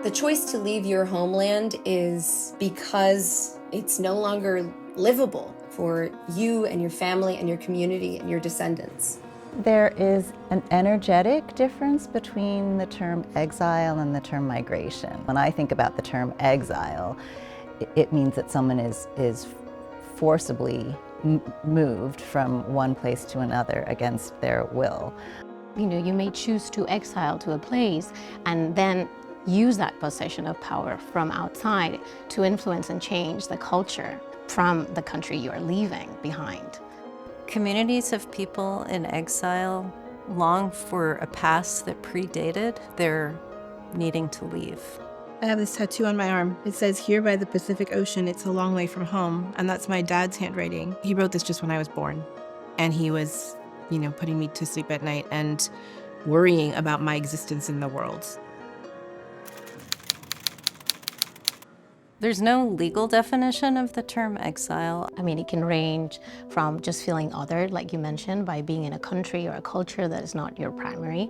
The choice to leave your homeland is because it's no longer livable for you and your family and your community and your descendants. There is an energetic difference between the term exile and the term migration. When I think about the term exile, it means that someone is forcibly moved from one place to another against their will. You know, you may choose to exile to a place and then use that position of power from outside to influence and change the culture from the country you are leaving behind. Communities of people in exile long for a past that predated their needing to leave. I have this tattoo on my arm. It says, "Here by the Pacific Ocean, it's a long way from home." And that's my dad's handwriting. He wrote this just when I was born. And he was, putting me to sleep at night and worrying about my existence in the world. There's no legal definition of the term exile. I mean, it can range from just feeling othered, like you mentioned, by being in a country or a culture that is not your primary,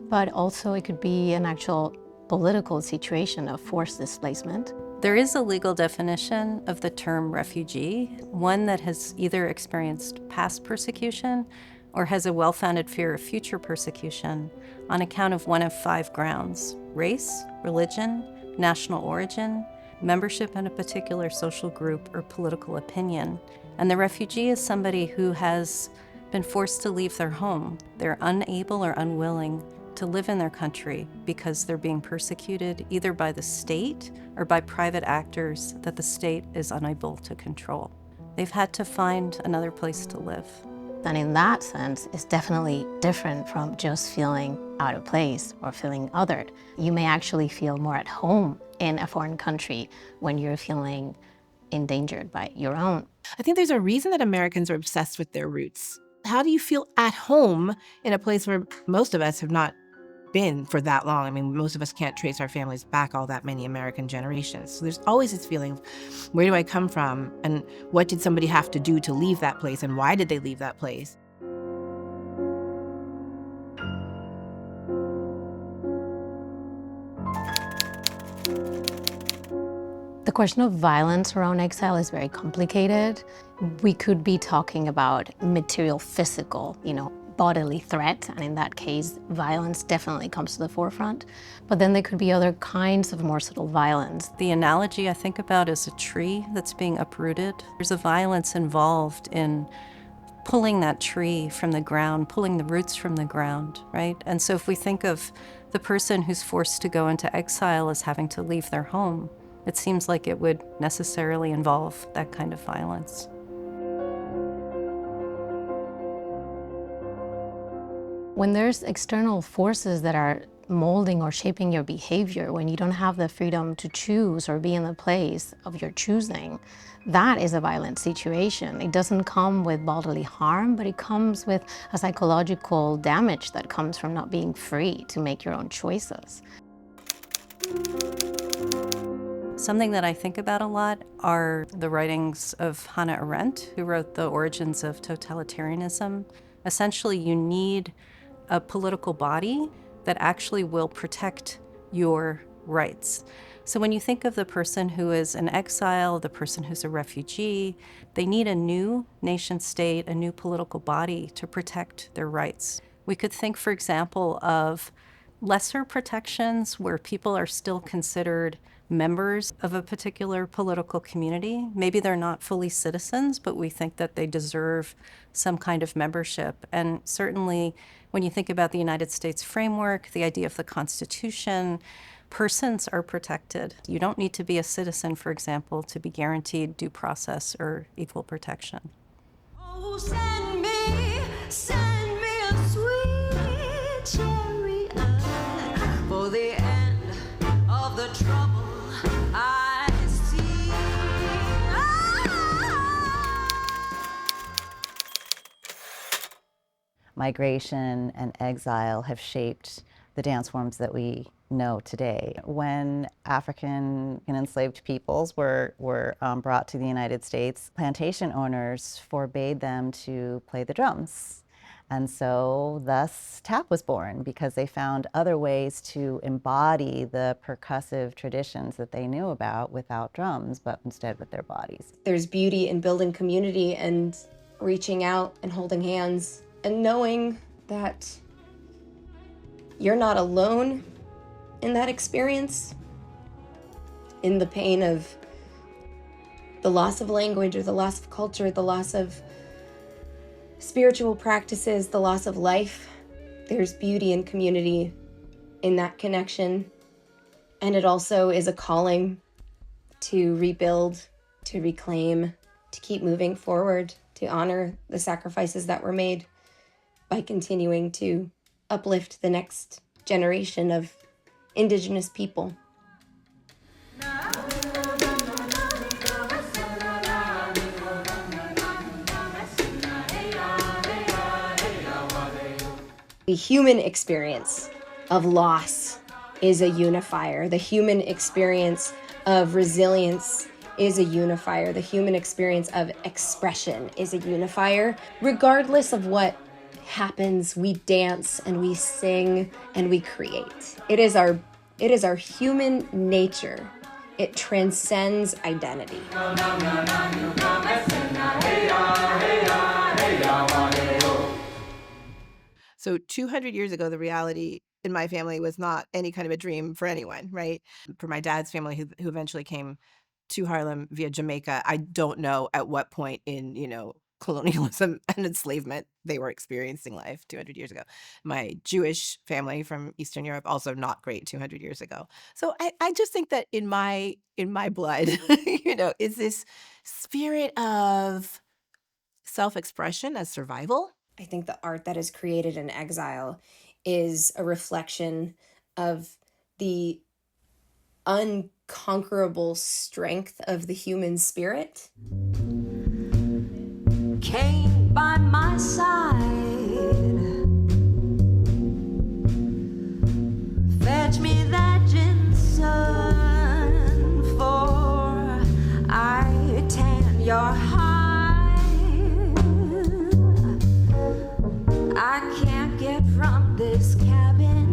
but also it could be an actual political situation of forced displacement. There is a legal definition of the term refugee, one that has either experienced past persecution or has a well-founded fear of future persecution on account of one of 5 grounds: race, religion, national origin, membership in a particular social group, or political opinion. And the refugee is somebody who has been forced to leave their home. They're unable or unwilling to live in their country because they're being persecuted either by the state or by private actors that the state is unable to control. They've had to find another place to live. And in that sense, it's definitely different from just feeling out of place or feeling othered. You may actually feel more at home in a foreign country when you're feeling endangered by your own. I think there's a reason that Americans are obsessed with their roots. How do you feel at home in a place where most of us have not been for that long? I mean, most of us can't trace our families back all that many American generations. So there's always this feeling of, where do I come from? And what did somebody have to do to leave that place? And why did they leave that place? The question of violence around exile is very complicated. We could be talking about material, physical, bodily threat, and in that case, violence definitely comes to the forefront. But then there could be other kinds of more subtle violence. The analogy I think about is a tree that's being uprooted. There's a violence involved in pulling that tree from the ground, pulling the roots from the ground, right? And so if we think of the person who's forced to go into exile as having to leave their home, it seems like it would necessarily involve that kind of violence. When there's external forces that are molding or shaping your behavior, when you don't have the freedom to choose or be in the place of your choosing, that is a violent situation. It doesn't come with bodily harm, but it comes with a psychological damage that comes from not being free to make your own choices. Something that I think about a lot are the writings of Hannah Arendt, who wrote The Origins of Totalitarianism. Essentially, you need a political body that actually will protect your rights. So when you think of the person who is in exile, the person who's a refugee, they need a new nation state, a new political body to protect their rights. We could think, for example, of lesser protections where people are still considered members of a particular political community. Maybe they're not fully citizens, but we think that they deserve some kind of membership. And certainly when you think about the United States framework, the idea of the Constitution, persons are protected. You don't need to be a citizen, for example, to be guaranteed due process or equal protection. Oh, send me a sweet chariot for the end of the trouble I see. migration and exile have shaped the dance forms that we know today. When African and enslaved peoples were brought to the United States, plantation owners forbade them to play the drums. And so thus tap was born, because they found other ways to embody the percussive traditions that they knew about without drums, but instead with their bodies. There's beauty in building community and reaching out and holding hands and knowing that you're not alone in that experience, in the pain of the loss of language or the loss of culture, the loss of spiritual practices, the loss of life. There's beauty and community in that connection. And it also is a calling to rebuild, to reclaim, to keep moving forward, to honor the sacrifices that were made by continuing to uplift the next generation of Indigenous people. The human experience of loss is a unifier. The human experience of resilience is a unifier. The human experience of expression is a unifier. Regardless of what happens, we dance and we sing and we create. It is our human nature. It transcends identity. So 200 years ago, the reality in my family was not any kind of a dream for anyone, right? For my dad's family, who eventually came to Harlem via Jamaica, I don't know at what point in, colonialism and enslavement they were experiencing life 200 years ago. My Jewish family from Eastern Europe, also not great 200 years ago. So I just think that in my blood, is this spirit of self-expression as survival. I think the art that is created in exile is a reflection of the unconquerable strength of the human spirit. Came by my side, fetch me that ginseng, for I tan your hide. I can't get from this cabin